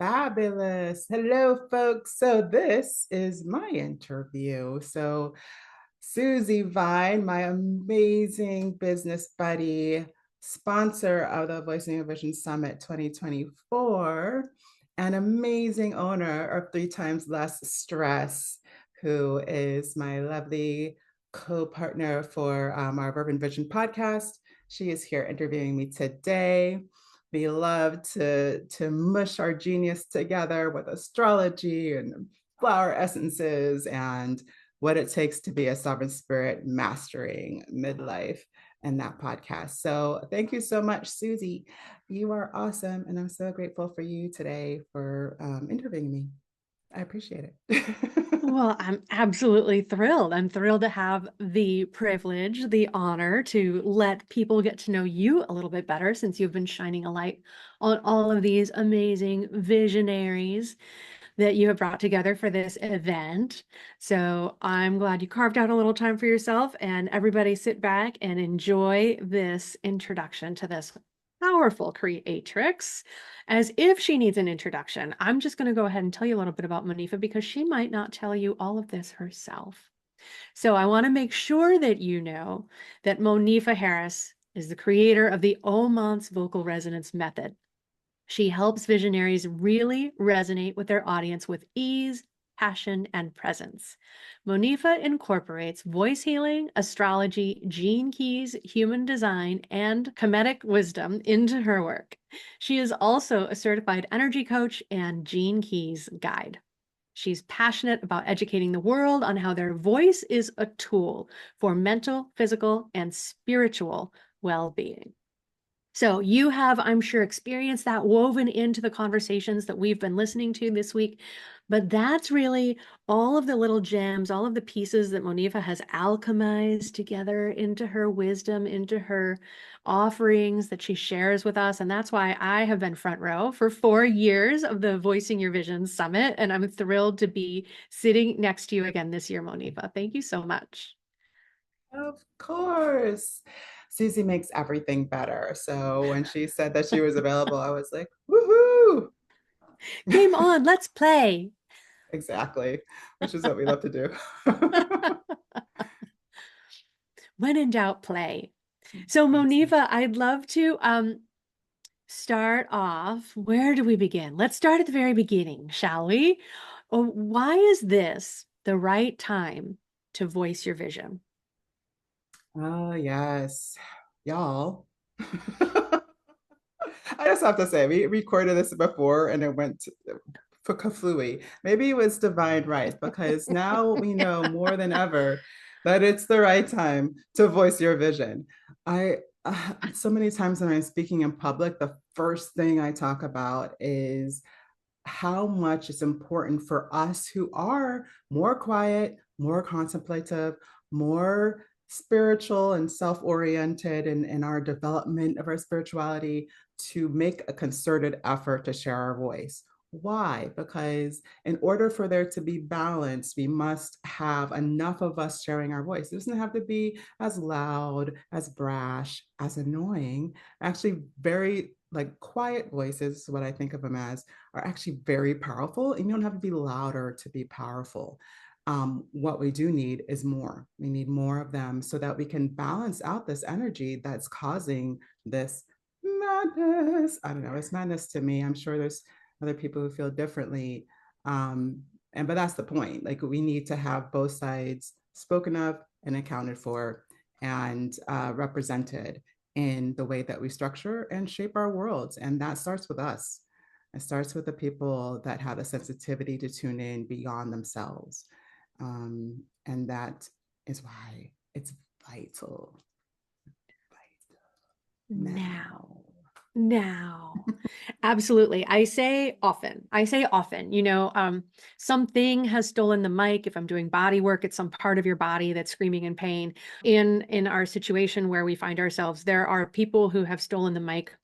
Fabulous. Hello, folks. So, this is my interview. Susie Vine, my amazing business buddy, sponsor of the Voicing Your Vision Summit 2024, an amazing owner of Three Times Less Stress, who is my lovely co partner for our Urban Vision podcast. She is here interviewing me today. We love to mush our genius together with astrology and flower essences and what it takes to be a sovereign spirit mastering midlife and that podcast. So thank you so much, Susie. You are awesome. And I'm so grateful for you today for interviewing me. I appreciate it. Well, I'm absolutely thrilled. I'm thrilled to have the privilege, the honor to let people get to know you a little bit better since you've been shining a light on all of these amazing visionaries that you have brought together for this event. So I'm glad you carved out a little time for yourself, and everybody sit back and enjoy this introduction to this powerful creatrix. As if she needs an introduction, I'm just going to go ahead and tell you a little bit about Monifa because she might not tell you all of this herself. So I want to make sure that you know that Monifa Harris is the creator of the Oman's vocal resonance method. She helps visionaries really resonate with their audience with ease, passion, and presence. Monifa incorporates voice healing, astrology, gene keys, human design, and comedic wisdom into her work. She is also a certified energy coach and gene keys guide. She's passionate about educating the world on how their voice is a tool for mental, physical, and spiritual well-being. So you have, I'm sure, experienced that woven into the conversations that we've been listening to this week. But that's really all of the little gems, all of the pieces that Monifa has alchemized together into her wisdom, into her offerings that she shares with us. And that's why I have been front row for 4 years of the Voicing Your Vision Summit. And I'm thrilled to be sitting next to you again this year, Monifa. Thank you so much. Of course. Susie makes everything better. So when she said that she was available, I was like, woohoo! Game on, let's play. Exactly, which is what we love to do. When in doubt, play. So Monifa, I'd love to start off. Where do we begin? Let's start at the very beginning, shall we? Why is this the right time to voice your vision? Oh, yes. Y'all. I just have to say, we recorded this before and it went for kaflooey. Maybe it was divine right because now we know more than ever that it's the right time to voice your vision. I so many times when I'm speaking in public, the first thing I talk about is how much it's important for us who are more quiet, more contemplative, more spiritual and self-oriented in our development of our spirituality to make a concerted effort to share our voice. Why? Because in order for there to be balance, we must have enough of us sharing our voice. It doesn't have to be as loud, as brash, as annoying. Actually, very like quiet voices, what I think of them as, are actually very powerful. And you don't have to be louder to be powerful. What we do need is more. We need more of them so that we can balance out this energy that's causing this madness. I don't know, it's madness to me. I'm sure there's other people who feel differently. But that's the point. Like we need to have both sides spoken of and accounted for and represented in the way that we structure and shape our worlds. And that starts with us. It starts with the people that have a sensitivity to tune in beyond themselves. And that is why it's vital. Now. Now. Absolutely. I say often, something has stolen the mic. If I'm doing body work, it's some part of your body that's screaming in pain. In our situation where we find ourselves, there are people who have stolen the mic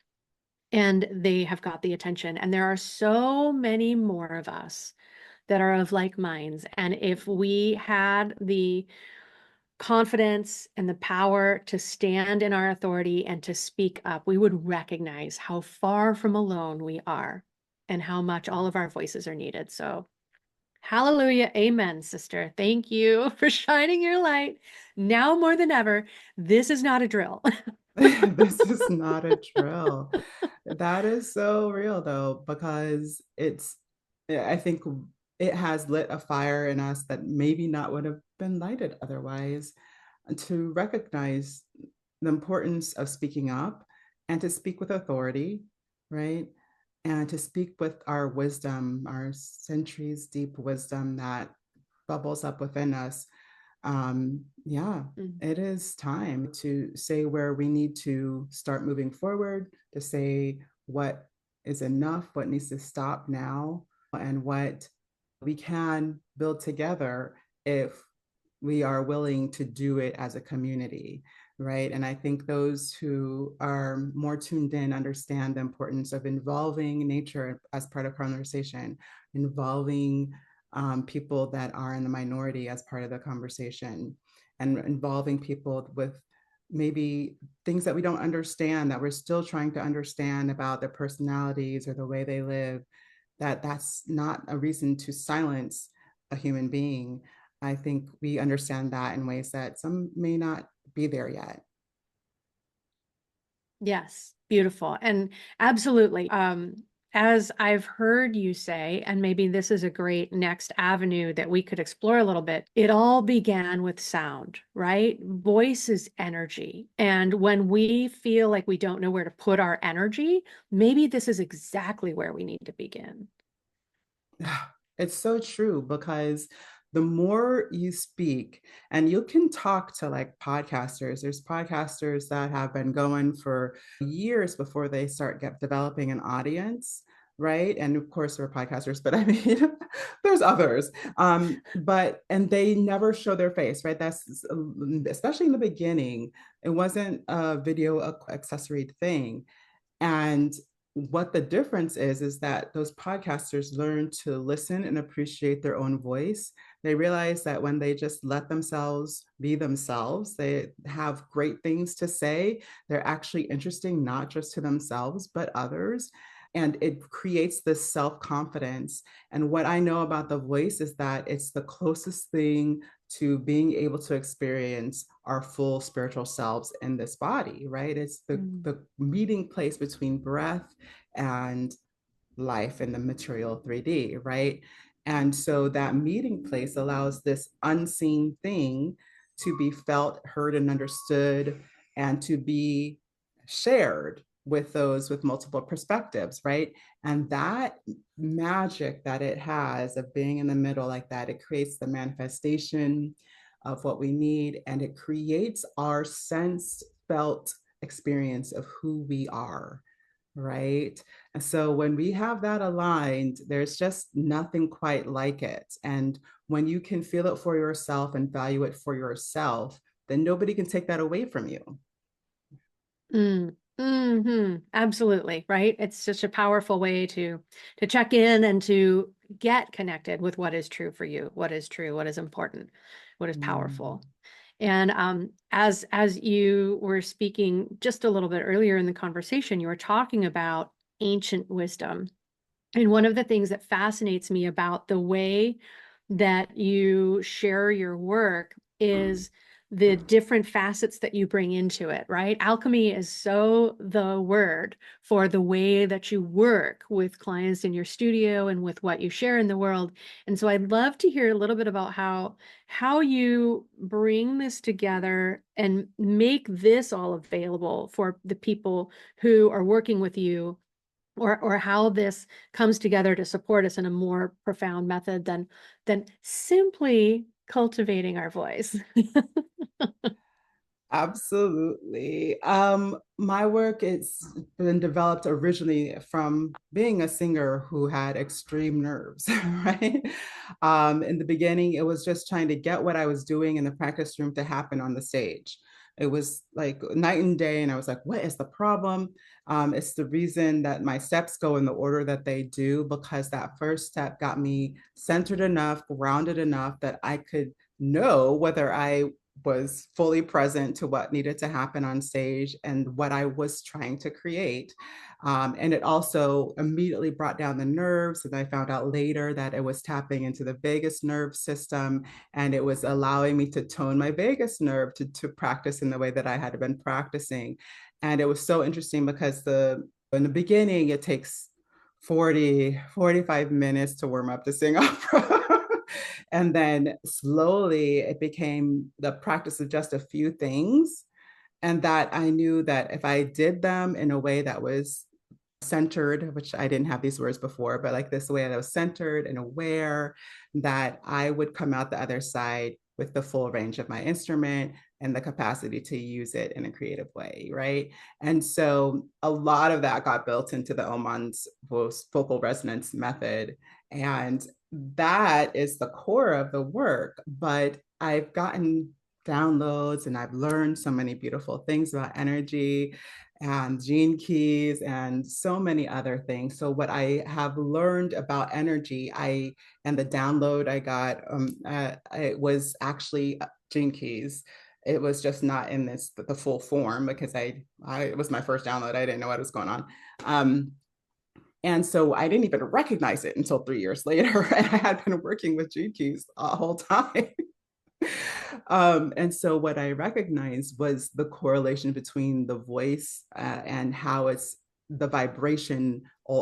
and they have got the attention. And there are so many more of us that are of like minds. And if we had the confidence and the power to stand in our authority and to speak up, we would recognize how far from alone we are. and how much all of our voices are needed. So, hallelujah. Amen, sister. Thank you for shining your light. Now more than ever, this is not a drill. This is not a drill. That is so real though, because I think it has lit a fire in us that maybe not would have been lighted otherwise, to recognize the importance of speaking up and to speak with authority, right? And to speak with our wisdom, our centuries deep wisdom that bubbles up within us. Yeah, Mm. it is time to say where we need to start moving forward, to say what is enough, what needs to stop now, and what we can build together if we are willing to do it as a community, right? And I think those who are more tuned in understand the importance of involving nature as part of conversation, involving people that are in the minority as part of the conversation, and involving people with maybe things that we don't understand, that we're still trying to understand about their personalities or the way they live, that's not a reason to silence a human being. I think we understand that in ways that some may not be there yet. Yes, beautiful. And absolutely. As I've heard you say, and maybe this is a great next avenue that we could explore a little bit, it all began with sound, right? Voice is energy. And when we feel like we don't know where to put our energy, maybe this is exactly where we need to begin. It's so true, because the more you speak, and you can talk to like podcasters, there's podcasters that have been going for years before they start developing an audience, right? And of course, there are podcasters, but I mean, there's others. And they never show their face, right? That's especially in the beginning, it wasn't a video accessory thing. And what the difference is that those podcasters learn to listen and appreciate their own voice. They realize that when they just let themselves be themselves, they have great things to say. They're actually interesting, not just to themselves, but others. And it creates this self confidence. And what I know about the voice is that it's the closest thing to being able to experience our full spiritual selves in this body, right? It's Mm. the meeting place between breath and life in the material 3D, right? And so that meeting place allows this unseen thing to be felt, heard, and understood, and to be shared with those with multiple perspectives, right? And that magic that it has of being in the middle like that, it creates the manifestation of what we need, and it creates our sensed, felt experience of who we are, right? And so when we have that aligned, there's just nothing quite like it. And when you can feel it for yourself and value it for yourself, then nobody can take that away from you. Mm. Absolutely, right? It's such a powerful way to check in and to get connected with what is true for you, what is true, what is important, what is Mm. powerful. And as you were speaking just a little bit earlier in the conversation, you were talking about ancient wisdom. And one of the things that fascinates me about the way that you share your work is the different facets that you bring into it, right? Alchemy is so the word for the way that you work with clients in your studio and with what you share in the world. And so I'd love to hear a little bit about how you bring this together and make this all available for the people who are working with you, or how this comes together to support us in a more profound method than simply cultivating our voice. Absolutely. My work has been developed originally from being a singer who had extreme nerves, right? In the beginning, it was just trying to get what I was doing in the practice room to happen on the stage. It was like night and day, and I was like, what is the problem? It's the reason that my steps go in the order that they do, because that first step got me centered enough, grounded enough that I could know whether I was fully present to what needed to happen on stage and what I was trying to create. And it also immediately brought down the nerves. And I found out later that it was tapping into the vagus nerve system, and it was allowing me to tone my vagus nerve to practice in the way that I had been practicing. And it was so interesting because in the beginning, it takes 45 minutes to warm up to sing opera. And then slowly it became the practice of just a few things. And that I knew that if I did them in a way that was centered, which I didn't have these words before, but like this way that I was centered and aware, that I would come out the other side with the full range of my instrument and the capacity to use it in a creative way, right? And so a lot of that got built into the Oman's vocal resonance method. And that is the core of the work. But I've gotten downloads and I've learned so many beautiful things about energy and gene keys and so many other things. So what I have learned about energy, and the download I got, it was actually gene keys. It was just not in the full form because it was my first download. I didn't know what was going on. And so I didn't even recognize it until 3 years later. And I had been working with gene keys the whole time. And so what I recognized was the correlation between the voice and how it's the vibrational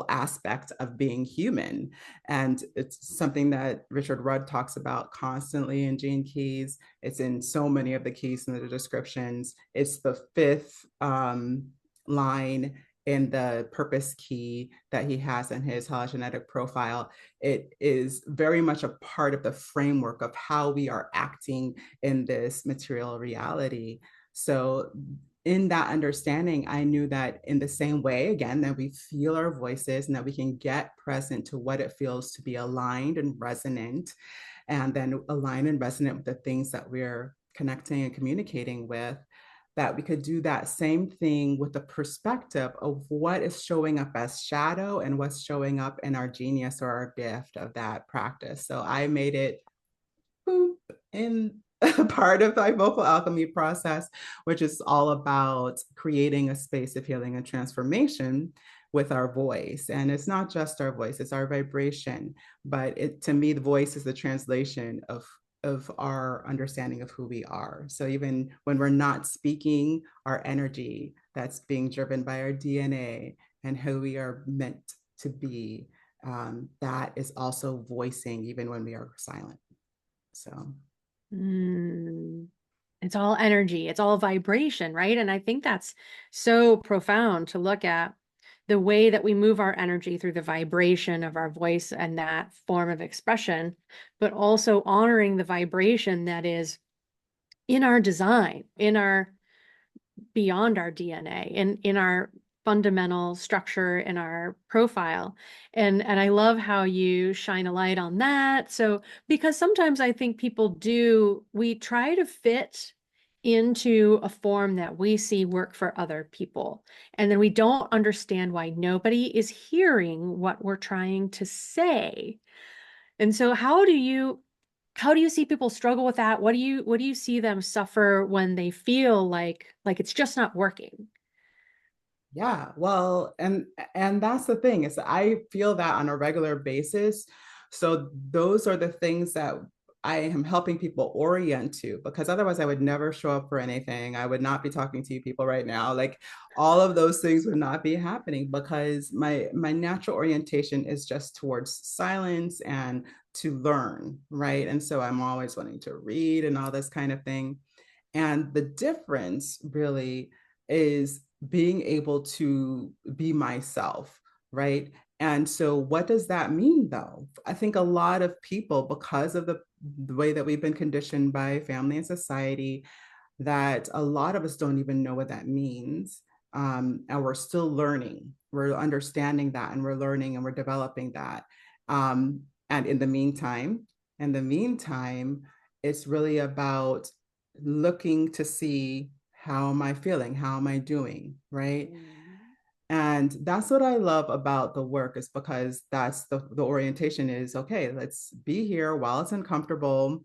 aspect of being human. And it's something that Richard Rudd talks about constantly in Gene Keys. It's in so many of the keys in the descriptions. It's the fifth line in the purpose key that he has in his hologenetic profile. It is very much a part of the framework of how we are acting in this material reality. So in that understanding, I knew that in the same way, again, that we feel our voices and that we can get present to what it feels to be aligned and resonant, and then align and resonant with the things that we're connecting and communicating with, that we could do that same thing with the perspective of what is showing up as shadow and what's showing up in our genius or our gift of that practice. So I made it boom, in part of my vocal alchemy process, which is all about creating a space of healing and transformation with our voice. And it's not just our voice, it's our vibration. But to me, the voice is the translation of our understanding of who we are. So even when we're not speaking, our energy that's being driven by our DNA and who we are meant to be, that is also voicing even when we are silent. So Mm. It's all energy, it's all vibration, right? And I think that's so profound to look at the way that we move our energy through the vibration of our voice and that form of expression, but also honoring the vibration that is in our design, in our beyond our DNA, in our fundamental structure in our profile. And I love how you shine a light on that. So because sometimes I think we try to fit into a form that we see work for other people. And then we don't understand why nobody is hearing what we're trying to say. And so how do you see people struggle with that? What do you see them suffer when they feel like it's just not working? yeah, well, and that's the thing, is I feel that on a regular basis. So those are the things that I am helping people orient to, because otherwise I would never show up for anything. I would not be talking to you people right now. Like all of those things would not be happening because my natural orientation is just towards silence and to learn, right? And so I'm always wanting to read and all this kind of thing. And the difference really is being able to be myself, right? And so, what does that mean though? I think a lot of people, because of the way that we've been conditioned by family and society, that a lot of us don't even know what that means. And we're still learning. We're understanding that and we're learning and we're developing that. And in the meantime, it's really about looking to see, how am I feeling? How am I doing? Right. Mm. And that's what I love about the work, is because that's the orientation is okay, let's be here while it's uncomfortable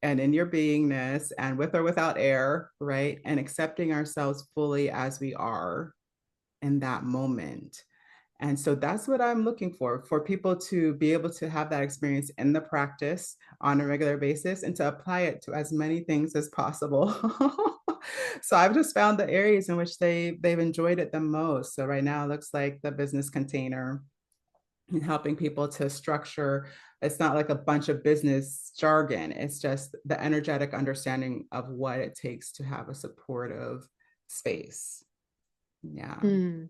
and in your beingness and with or without air, right? And accepting ourselves fully as we are in that moment. And so that's what I'm looking for people to be able to have that experience in the practice on a regular basis and to apply it to as many things as possible. So I've just found the areas in which they've enjoyed it the most. So right now it looks like the business container and helping people to structure. It's not like a bunch of business jargon. It's just the energetic understanding of what it takes to have a supportive space. Yeah. Mm.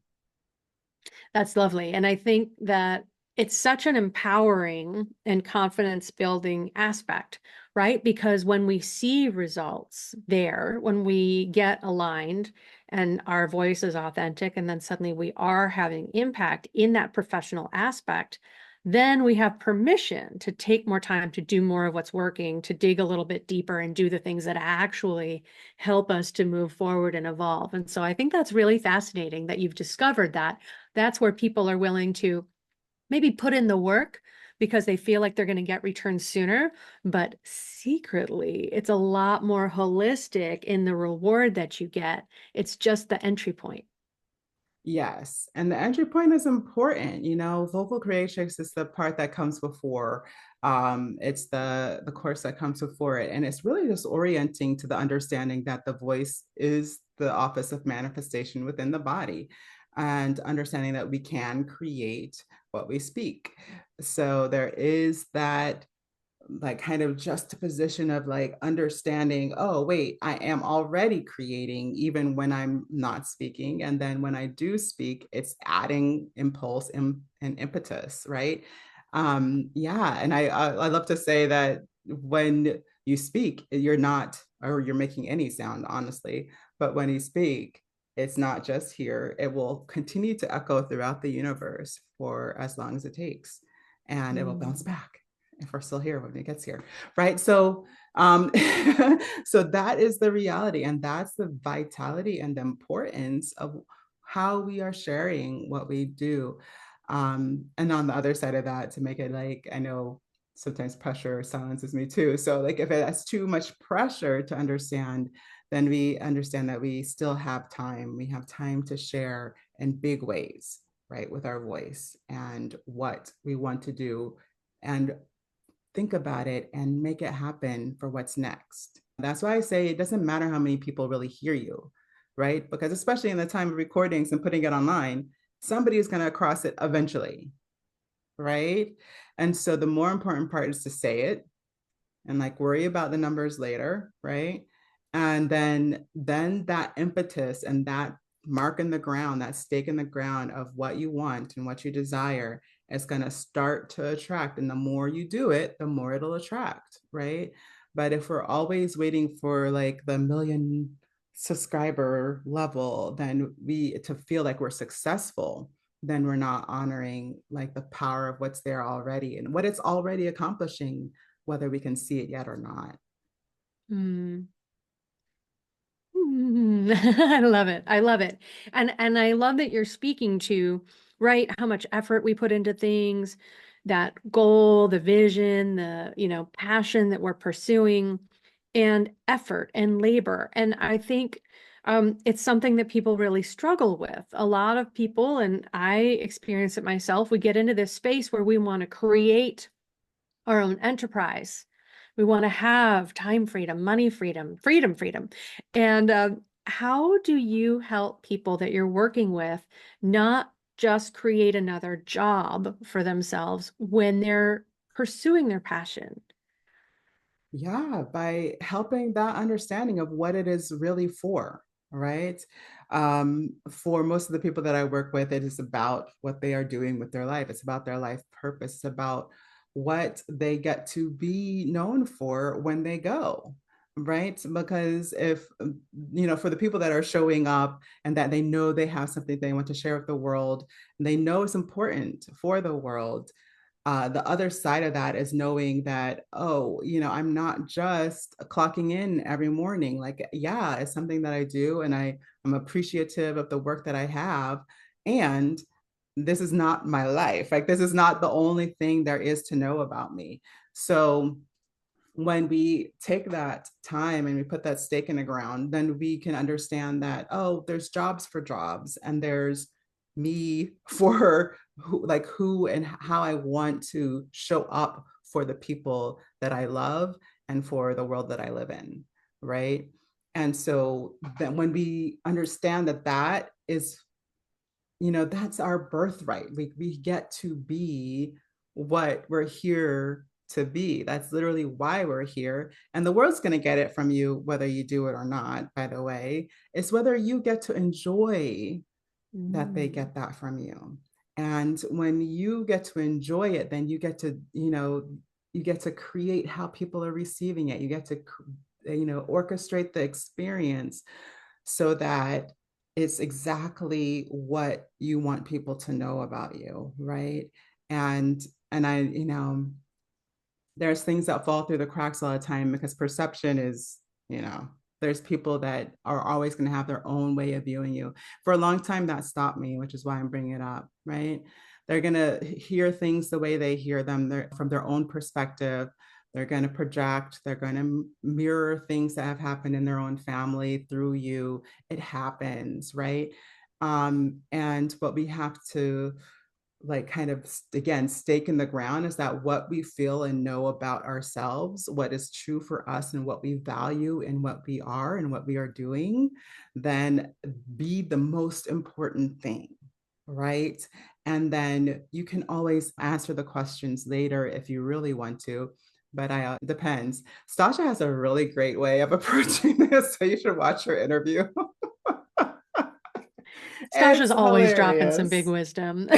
That's lovely. And I think that it's such an empowering and confidence building aspect, right? Because when we see results there, when we get aligned and our voice is authentic, and then suddenly we are having impact in that professional aspect, then we have permission to take more time to do more of what's working, to dig a little bit deeper and do the things that actually help us to move forward and evolve. And so I think that's really fascinating that you've discovered that that's where people are willing to maybe put in the work because they feel like they're going to get returns sooner. But secretly, it's a lot more holistic in the reward that you get. It's just the entry point. Yes, and the entry point is important. Vocal creatrix is the part that comes before. It's the course that comes before it, and it's really just orienting to the understanding that the voice is the office of manifestation within the body, and understanding that we can create what we speak. So there is that like kind of juxtaposition of like understanding, oh wait, I am already creating even when I'm not speaking, and then when I do speak it's adding impulse and impetus, right? Yeah, and I love to say that when you speak you're not, or you're making any sound honestly, but when you speak it's not just here, it will continue to echo throughout the universe for as long as it takes, and it will bounce Mm. back if we're still here when it gets here, right? So so that is the reality, and that's the vitality and the importance of how we are sharing what we do. And on the other side of that, to make it like, I know sometimes pressure silences me too, so like if it has too much pressure to understand, then we understand that we still have time, we have time to share in big ways, right, with our voice and what we want to do, and think about it and make it happen for what's next. That's why I say it doesn't matter how many people really hear you, right? Because especially in the time of recordings and putting it online, somebody is going to cross it eventually, right? And so the more important part is to say it and like worry about the numbers later, right? And then that impetus and that mark in the ground, that stake in the ground of what you want and what you desire is going to start to attract. And the more you do it, the more it'll attract, right? But if we're always waiting for like the million subscriber level, then we to feel like we're successful, then we're not honoring like the power of what's there already and what it's already accomplishing, whether we can see it yet or not. Mm. I love it. I love it. And I love that you're speaking to, right, how much effort we put into things, that goal, the vision, the, passion that we're pursuing, and effort and labor. And I think it's something that people really struggle with. A lot of people, and I experience it myself, we get into this space where we want to create our own enterprise. We want to have time freedom, money freedom, freedom. And how do you help people that you're working with not just create another job for themselves when they're pursuing their passion? Yeah, by helping that understanding of what it is really for, right? For most of the people that I work with, it is about what they are doing with their life. It's about their life purpose. It's about what they get to be known for when they go, right? Because if, for the people that are showing up and that they know they have something they want to share with the world, and they know it's important for the world, the other side of that is knowing that, oh, I'm not just clocking in every morning. Like, yeah, it's something that I do, and I'm appreciative of the work that I have. And this is not my life. Like, this is not the only thing there is to know about me. So when we take that time and we put that stake in the ground, then we can understand that, oh, there's jobs for jobs, and there's me for who and how I want to show up for the people that I love and for the world that I live in, right? And so then when we understand that that is, that's our birthright. We get to be what we're here to be. That's literally why we're here. And the world's going to get it from you, whether you do it or not, by the way. It's whether you get to enjoy that they Mm. get that from you. And when you get to enjoy it, then you get to create how people are receiving it. You get to, orchestrate the experience so that it's exactly what you want people to know about you, right? And and I, there's things that fall through the cracks all the time because perception is, there's people that are always going to have their own way of viewing you. For a long time, that stopped me, which is why I'm bringing it up, right? They're going to hear things the way they hear them, from their own perspective. They're going to project, they're going to mirror things that have happened in their own family through you. It happens, right? And what we have to kind of again stake in the ground is that what we feel and know about ourselves, what is true for us and what we value and what we are and what we are doing, then be the most important thing, right? And then you can always answer the questions later if you really want to, but it depends. Stasha has a really great way of approaching this, so you should watch her interview. Stasha's It's always dropping some big hilarious. wisdom.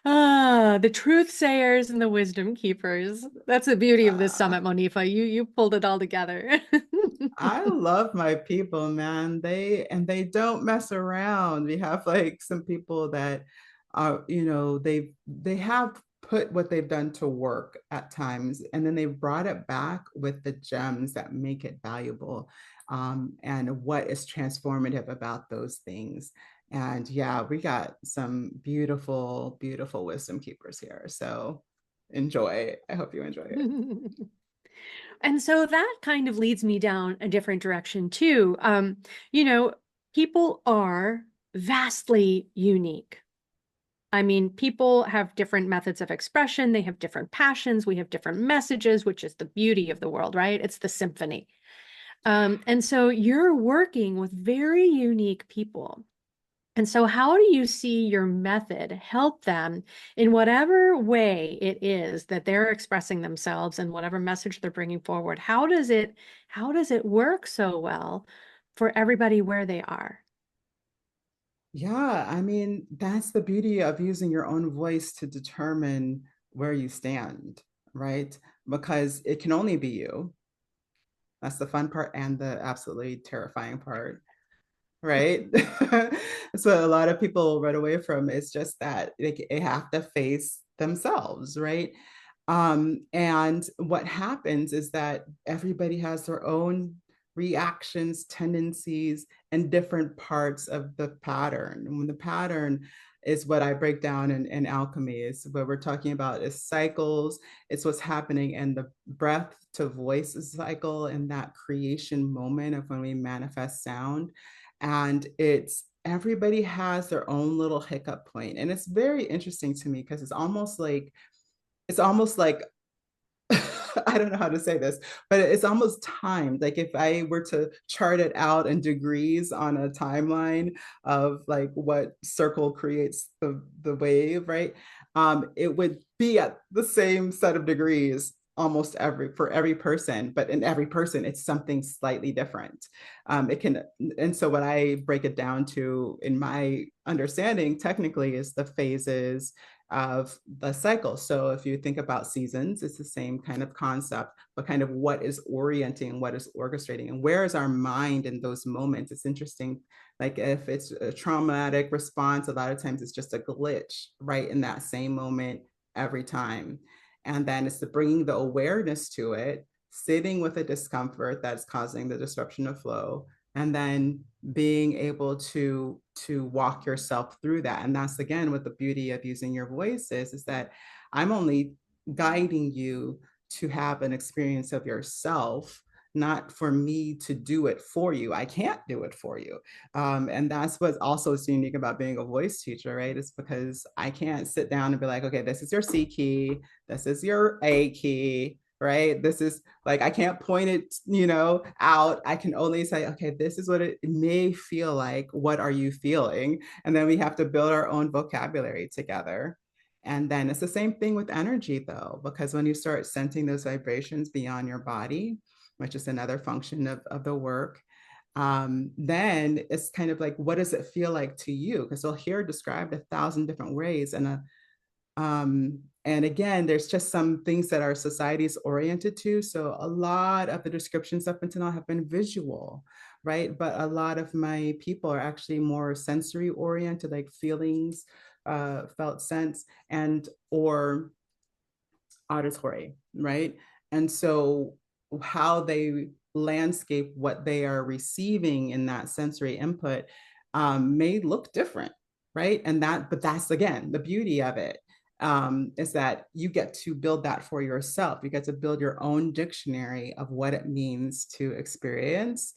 Ah, the truth sayers and the wisdom keepers. That's the beauty of this uh, summit, Monifa. You pulled it all together. I love my people, man. They don't mess around. We have some people that are, they have put what they've done to work at times, and then they've brought it back with the gems that make it valuable, and what is transformative about those things. And yeah, we got some beautiful, beautiful wisdom keepers here. So enjoy. I hope you enjoy it. And so that kind of leads me down a different direction too. You know, people are vastly unique. I mean, people have different methods of expression, they have different passions, we have different messages, which is the beauty of the world, right? It's the symphony. And so you're working with very unique people. And so, how do you see your method help them in whatever way it is that they're expressing themselves and whatever message they're bringing forward? How does it work so well for everybody where they are? Yeah, I mean, that's the beauty of using your own voice to determine where you stand, right? Because it can only be you. That's the fun part and the absolutely terrifying part, right? So a lot of people run away from it's just that they have to face themselves, right? And what happens is that everybody has their own reactions, tendencies, and different parts of the pattern. And when the pattern is what I break down in alchemy, is what we're talking about is cycles. It's what's happening in the breath to voice cycle and that creation moment of when we manifest sound. And it's everybody has their own little hiccup point. And it's very interesting to me because it's almost like I don't know how to say this, but it's almost timed. Like if I were to chart it out in degrees on a timeline of what circle creates the wave, right? It would be at the same set of degrees almost for every person, but in every person it's something slightly different. It can, and so what I break it down to in my understanding technically is the phases of the cycle. So if you think about seasons, it's the same kind of concept, but kind of what is orienting, what is orchestrating, and where is our mind in those moments? It's interesting. Like if it's a traumatic response, a lot of times it's just a glitch right in that same moment every time. And then it's the bringing the awareness to it, sitting with the discomfort that's causing the disruption of flow, and then being able to walk yourself through that. And that's again what the beauty of using your voice is that I'm only guiding you to have an experience of yourself, not for me to do it for you. I can't do it for you. And that's what's also so unique about being a voice teacher, right? It's because I can't sit down and be like, okay, this is your C key, this is your A key, right? This is like, I can't point it, out. I can only say, okay, this is what it may feel like. What are you feeling? And then we have to build our own vocabulary together. And then it's the same thing with energy, though, because when you start sensing those vibrations beyond your body, which is another function of the work, then it's kind of like, what does it feel like to you? Because they'll hear described 1,000 different ways. And again, there's just some things that our society is oriented to. So a lot of the descriptions up until now have been visual, right? But a lot of my people are actually more sensory oriented, like feelings, felt sense, and or auditory, right? And so how they landscape what they are receiving in that sensory input may look different, right? But that's again the beauty of it, is that you get to build that for yourself. You get to build your own dictionary of what it means to experience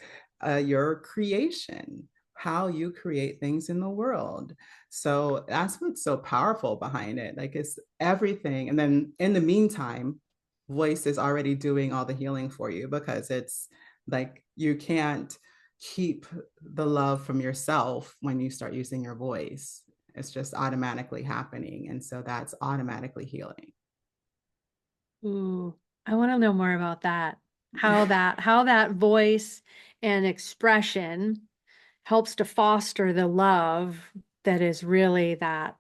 your creation, how you create things in the world. So that's what's so powerful behind it. Like it's everything. And then in the meantime, voice is already doing all the healing for you, because it's like you can't keep the love from yourself when you start using your voice. It's just automatically happening. And so that's automatically healing. Ooh, I want to know more about that. How that voice and expression helps to foster the love that is really that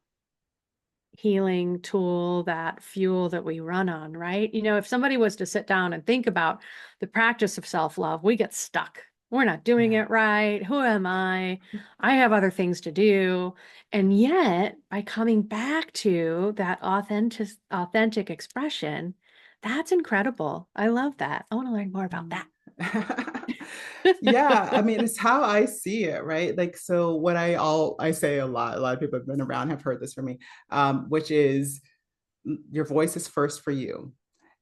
healing tool, that fuel that we run on, right? If somebody was to sit down and think about the practice of self-love, we get stuck. We're not doing Yeah. it right. Who am I? I have other things to do. And yet, by coming back to that authentic expression, that's incredible. I love that. I want to learn more about that. Yeah, I mean, it's how I see it, right? Like, so what I say a lot of people have been around have heard this from me, which is your voice is first for you.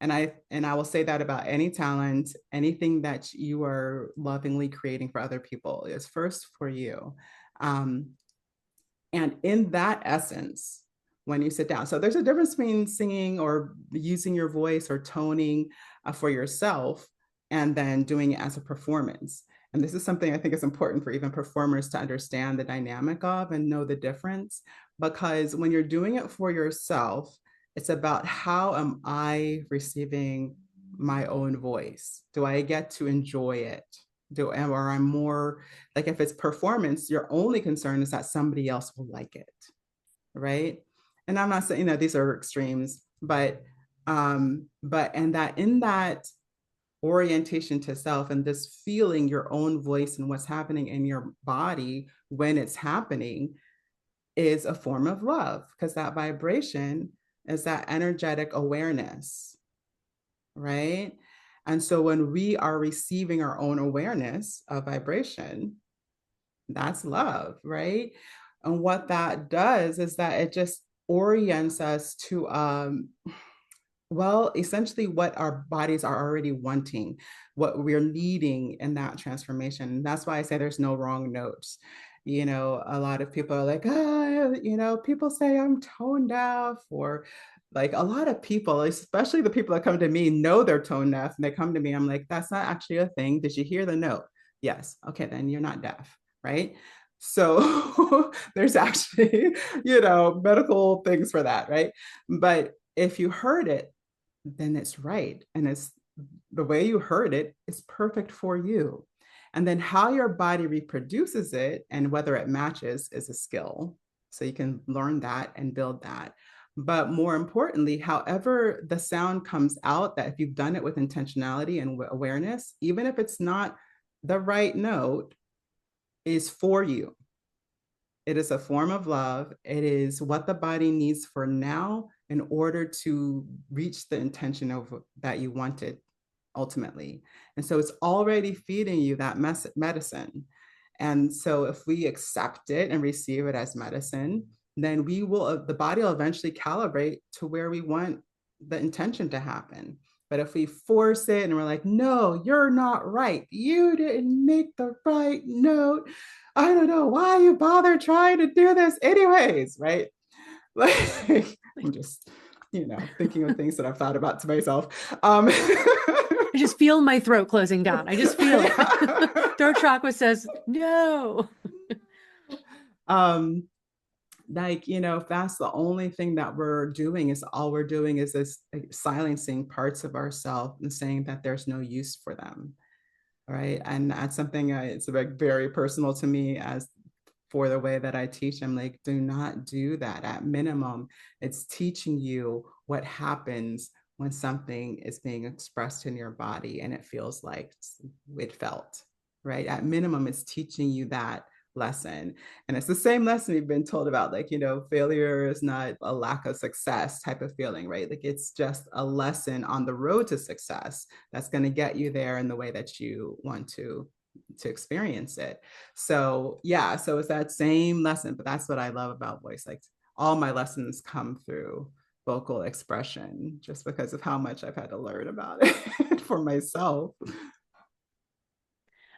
And I will say that about any talent, anything that you are lovingly creating for other people is first for you. Um, and in that essence, when you sit down, so there's a difference between singing or using your voice or toning for yourself and then doing it as a performance. And this is something I think is important for even performers to understand the dynamic of and know the difference. Because when you're doing it for yourself, it's about how am I receiving my own voice? Do I get to enjoy it? Or I'm more like, if it's performance, your only concern is that somebody else will like it, right? And I'm not saying, these are extremes, and that in that orientation to self and this feeling your own voice and what's happening in your body when it's happening is a form of love, because that vibration is that energetic awareness, right? And so when we are receiving our own awareness of vibration, that's love, right? And what that does is that it just orients us to well, essentially what our bodies are already wanting, what we're needing in that transformation. That's why I say there's no wrong notes. A lot of people are like, people say I'm tone deaf, or like a lot of people, especially the people that come to me, know they're tone deaf, and they come to me, I'm like, that's not actually a thing. Did you hear the note? Yes. Okay, then you're not deaf, right? So there's actually, medical things for that, right? But if you heard it, then it's right. And it's the way you heard it is perfect for you. And then how your body reproduces it and whether it matches is a skill. So you can learn that and build that. But more importantly, however the sound comes out, that if you've done it with intentionality and awareness, even if it's not the right note, is for you. It is a form of love. It is what the body needs for now in order to reach the intention of that you wanted ultimately. And so it's already feeding you that medicine. And so if we accept it and receive it as medicine, then we will, the body will eventually calibrate to where we want the intention to happen. But if we force it and we're like, no, you're not right, you didn't make the right note, I don't know why you bother trying to do this anyways, right? Like, I'm just, thinking of things that I've thought about to myself. I just feel my throat closing down. I just feel it. Throat chakra says no. um, like, if that's the only thing that we're doing, is all we're doing is this, like, silencing parts of ourselves and saying that there's no use for them, right? And that's something, it's like very personal to me, as for the way that I teach. I'm like, do not do that. At minimum, it's teaching you what happens when something is being expressed in your body and it feels like it felt, right? At minimum, it's teaching you that lesson. And it's the same lesson we've been told about, like, failure is not a lack of success type of feeling, right? Like, it's just a lesson on the road to success that's going to get you there in the way that you want to experience it. So yeah, so it's that same lesson, but that's what I love about voice. Like, all my lessons come through vocal expression, just because of how much I've had to learn about it for myself.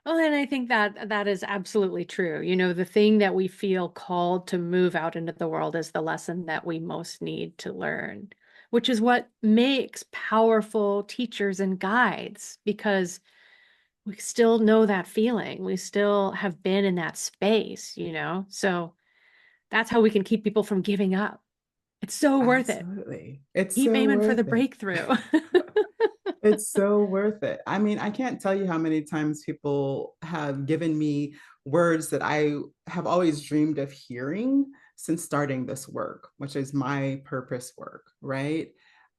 Well, and I think that that is absolutely true. The thing that we feel called to move out into the world is the lesson that we most need to learn, which is what makes powerful teachers and guides, because we still know that feeling. We still have been in that space. So that's how we can keep people from giving up. It's so worth it. Absolutely. It's Keep so aiming for the worth it. breakthrough. It's so worth it. I mean, I can't tell you how many times people have given me words that I have always dreamed of hearing since starting this work, which is my purpose work, right?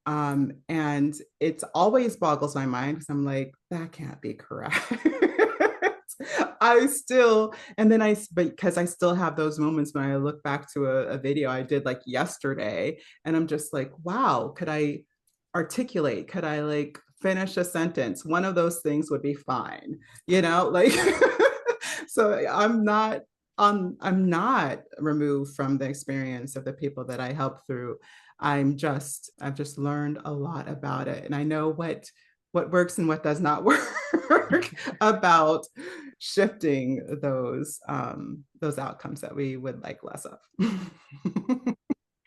And it's always boggles my mind, because I'm like, that can't be correct. I still, and then because I still have those moments when I look back to a video I did like yesterday, and I'm just like, wow, could I articulate? Could I like finish a sentence? One of those things would be fine, like, so I'm not removed from the experience of the people that I help through. I've just learned a lot about it. And I know what works and what does not work about shifting those outcomes that we would like less of.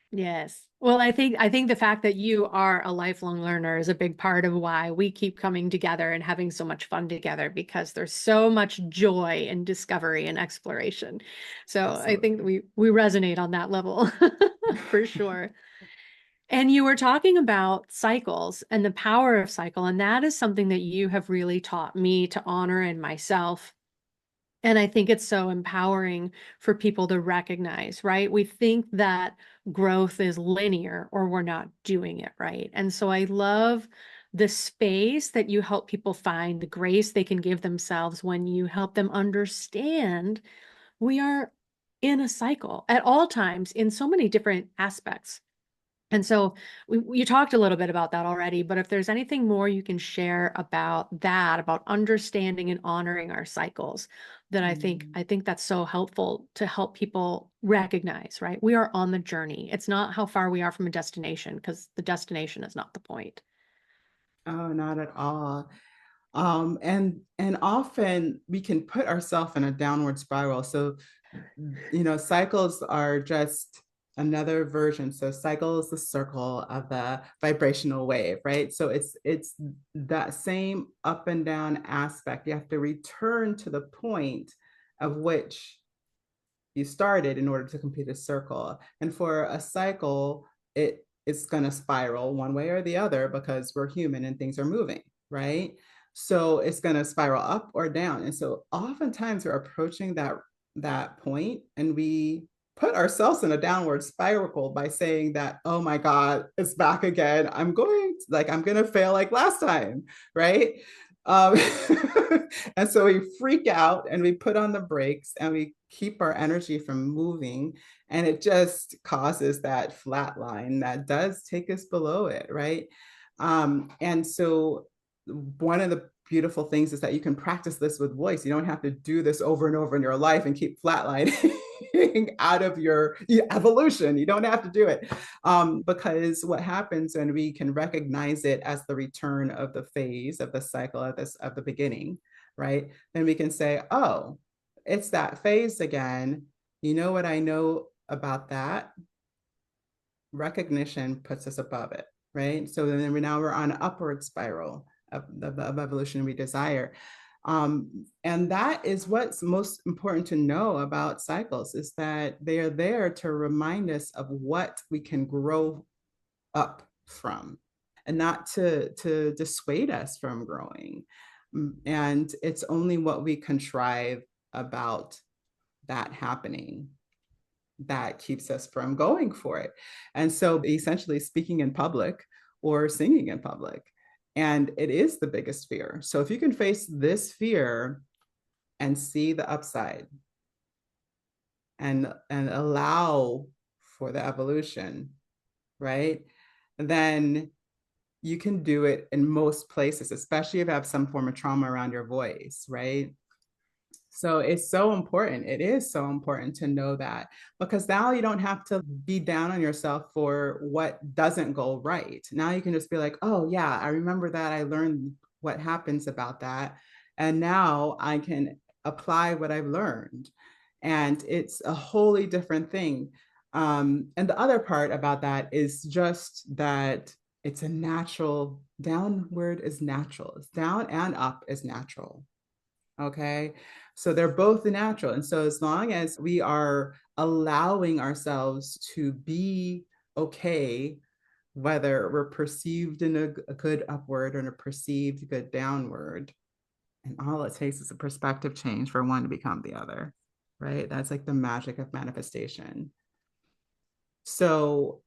Yes. Well, I think the fact that you are a lifelong learner is a big part of why we keep coming together and having so much fun together, because there's so much joy and discovery and exploration. So I think Absolutely. we resonate on that level for sure. And you were talking about cycles and the power of cycle, and that is something that you have really taught me to honor in myself. And I think it's so empowering for people to recognize, right? We think that growth is linear or we're not doing it right. And so I love the space that you help people find, the grace they can give themselves when you help them understand we are in a cycle at all times in so many different aspects. And so you talked a little bit about that already, but if there's anything more you can share about that, about understanding and honoring our cycles, that I think Mm. I think that's so helpful to help people recognize, right? We are on the journey. It's not how far we are from a destination, because the destination is not the point. Oh, not at all. And often we can put ourselves in a downward spiral. So, cycles are just another version. So cycle is the circle of the vibrational wave, right? So it's that same up and down aspect. You have to return to the point of which you started in order to complete a circle. And for a cycle, it's going to spiral one way or the other, because we're human and things are moving, right? So it's going to spiral up or down. And so oftentimes we're approaching that point, and we put ourselves in a downward spiral by saying that, oh my God, it's back again. I'm going to fail like last time, right? Um, and so we freak out and we put on the brakes and we keep our energy from moving. And it just causes that flat line that does take us below it, right? And so one of the beautiful things is that you can practice this with voice. You don't have to do this over and over in your life and keep flatlining. out of your evolution. You don't have to do it. Because what happens when we can recognize it as the return of the phase of the cycle of the beginning, right? Then we can say, oh, it's that phase again. You know what I know about that? Recognition puts us above it, right? So then we're on an upward spiral of evolution we desire. And that is what's most important to know about cycles, is that they are there to remind us of what we can grow up from, and not to dissuade us from growing. And it's only what we contrive about that happening that keeps us from going for it. And so essentially speaking in public or singing in public. And it is the biggest fear. So if you can face this fear and see the upside and allow for the evolution, right? Then you can do it in most places, especially if you have some form of trauma around your voice, right? So it's so important. It is so important to know that, because now you don't have to be down on yourself for what doesn't go right. Now you can just be like, oh, yeah, I remember that. I learned what happens about that. And now I can apply what I've learned. And it's a wholly different thing. And the other part about that is just that it's a natural, downward is natural, it's down and up is natural. Okay. So they're both natural. And so as long as we are allowing ourselves to be okay, whether we're perceived in a good upward or in a perceived good downward, and all it takes is a perspective change for one to become the other, right? That's like the magic of manifestation. So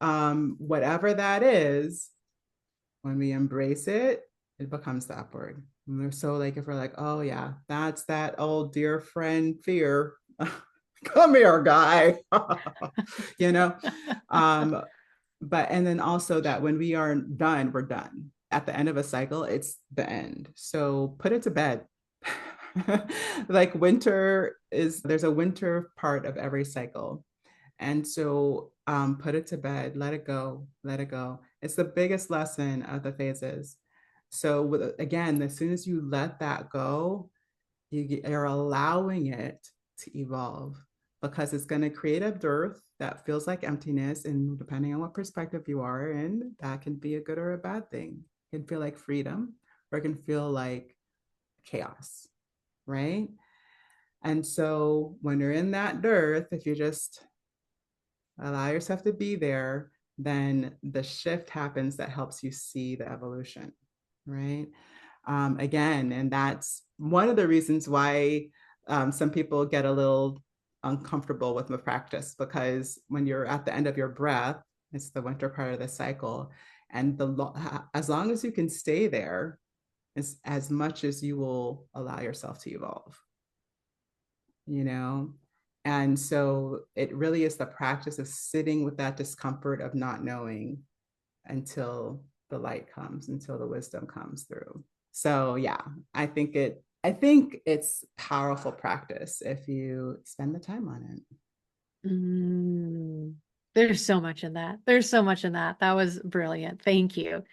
whatever that is, when we embrace it, it becomes the upward. And we're so like, if we're like, oh yeah, that's that old dear friend fear. Come here, guy. you know? Um, but and then also that when we are done, we're done. At the end of a cycle, it's the end. So put it to bed. Like winter is, there's a winter part of every cycle. And so put it to bed, let it go, let it go. It's the biggest lesson of the phases. So again, as soon as you let that go, you're allowing it to evolve, because it's going to create a dearth that feels like emptiness. And depending on what perspective you are in, that can be a good or a bad thing. It can feel like freedom, or it can feel like chaos, right? And so when you're in that dearth, if you just allow yourself to be there, then the shift happens that helps you see the evolution, right? Again, and that's one of the reasons why some people get a little uncomfortable with the practice, because when you're at the end of your breath, it's the winter part of the cycle, and as long as you can stay there, is as much as you will allow yourself to evolve, you know? And so it really is the practice of sitting with that discomfort of not knowing until the light comes, until the wisdom comes through. So yeah, I think it's powerful practice if you spend the time on it. Mm, there's so much in that. There's so much in that. That was brilliant. Thank you.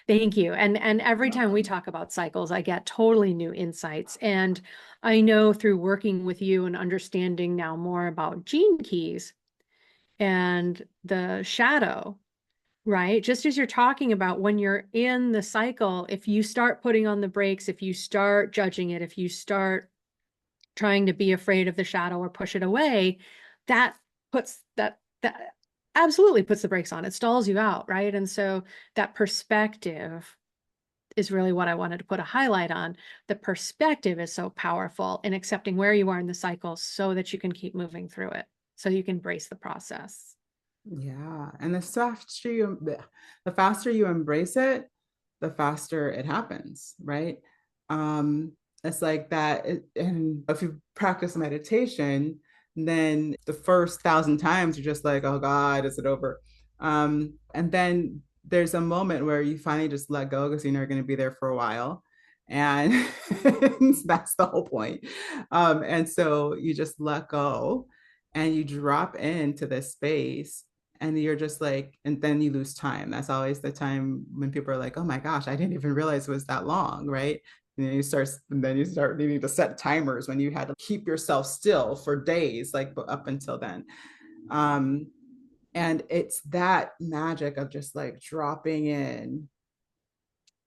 Thank you. And every time we talk about cycles, I get totally new insights. And I know through working with you and understanding now more about gene keys and the shadow, right? Just as you're talking about when you're in the cycle, if you start putting on the brakes, if you start judging it, if you start trying to be afraid of the shadow or push it away, that puts that absolutely puts the brakes on. It stalls you out, right? And so that perspective is really what I wanted to put a highlight on. The perspective is so powerful in accepting where you are in the cycle so that you can keep moving through it, so you can embrace the process. Yeah. And the faster you embrace it, the faster it happens, right? It's like that. And if you practice meditation, then the first 1,000 times you're just like, oh God, is it over? And then there's a moment where you finally just let go, because you know you're going to be there for a while. And that's the whole point. And so you just let go, and you drop into this space and you're just like, and then you lose time. That's always the time when people are like, oh my gosh, I didn't even realize it was that long, right? And then you start needing to set timers when you had to keep yourself still for days, like up until then. Um, and it's that magic of just like dropping in.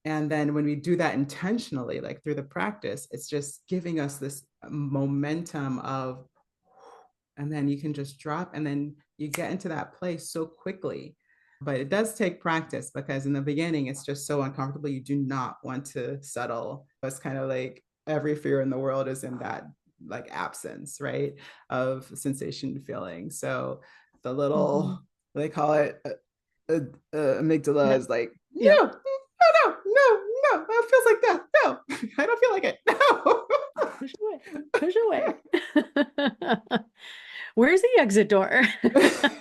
And then when we do that intentionally, like through the practice, it's just giving us this momentum of, and then you can just drop and then you get into that place so quickly. But it does take practice because in the beginning, it's just so uncomfortable. You do not want to settle. It's kind of like every fear in the world is in that like absence, right? Of sensation feeling. So the Mhm. little, they call it amygdala No. is like, no, Yep. no, no, no, it feels like that. No, I don't feel like it. No. Push away. Push away. Where's the exit door?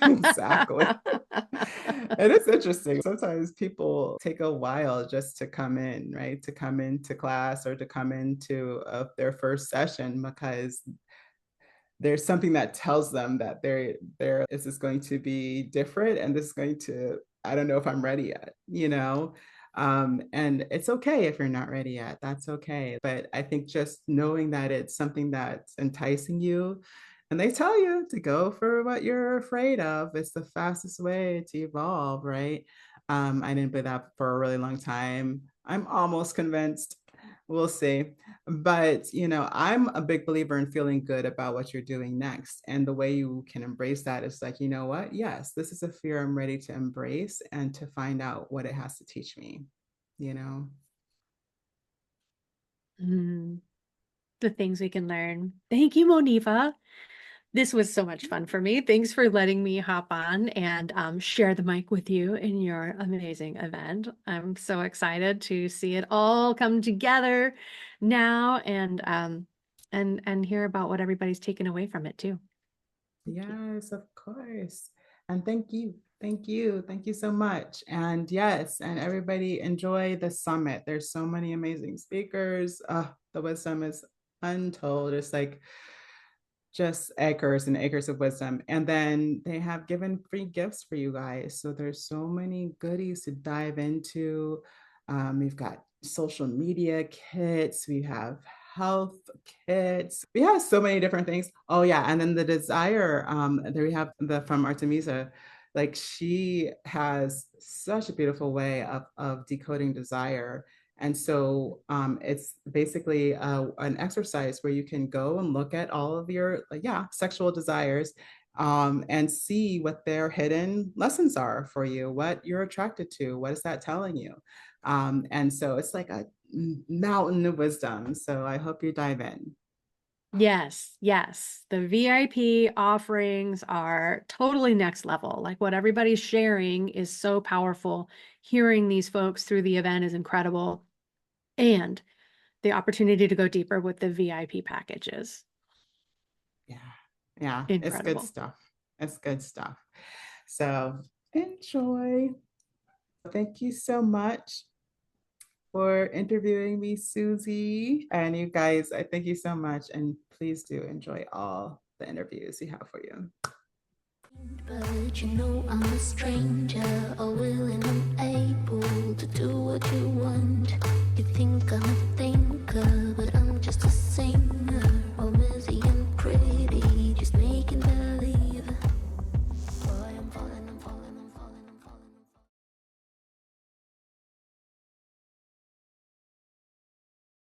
Exactly. And it's interesting. Sometimes people take a while just to come in, right? To come into class or to come into their first session because there's something that tells them that there this is going to be different and this is going to, I don't know if I'm ready yet, you know. And it's okay if you're not ready yet, that's okay. But I think just knowing that it's something that's enticing you, and they tell you to go for what you're afraid of, it's the fastest way to evolve, right? I didn't believe that for a really long time. I'm almost convinced. We'll see. But, I'm a big believer in feeling good about what you're doing next. And the way you can embrace that is like, you know what? Yes, this is a fear I'm ready to embrace and to find out what it has to teach me, you know? Mm, the things we can learn. Thank you, Monifa. This was so much fun for me. Thanks for letting me hop on and share the mic with you in your amazing event. I'm so excited to see it all come together now and hear about what everybody's taken away from it too. Thank you. Yes, of course. And thank you. Thank you. Thank you so much. And yes, and everybody enjoy the summit. There's so many amazing speakers. The wisdom is untold. It's like just acres and acres of wisdom. And then they have given free gifts for you guys. So there's so many goodies to dive into. We've got social media kits, we have health kits. We have so many different things. Oh yeah, and then the desire, there we have the from Artemisa. Like she has such a beautiful way of decoding desire. And so it's basically an exercise where you can go and look at all of your, yeah, sexual desires and see what their hidden lessons are for you, what you're attracted to, what is that telling you? And so it's like a mountain of wisdom. So I hope you dive in. Yes, yes. The VIP offerings are totally next level. Like what everybody's sharing is so powerful. Hearing these folks through the event is incredible. And the opportunity to go deeper with the VIP packages. Yeah. Yeah. It's good Incredible. stuff. It's good stuff. So enjoy. Thank you so much for interviewing me, Susie. And you guys, I thank you so much. And please do enjoy all the interviews we have for you. But you know I'm a stranger, all willing and able to do what you want. You think I'm a thinker, but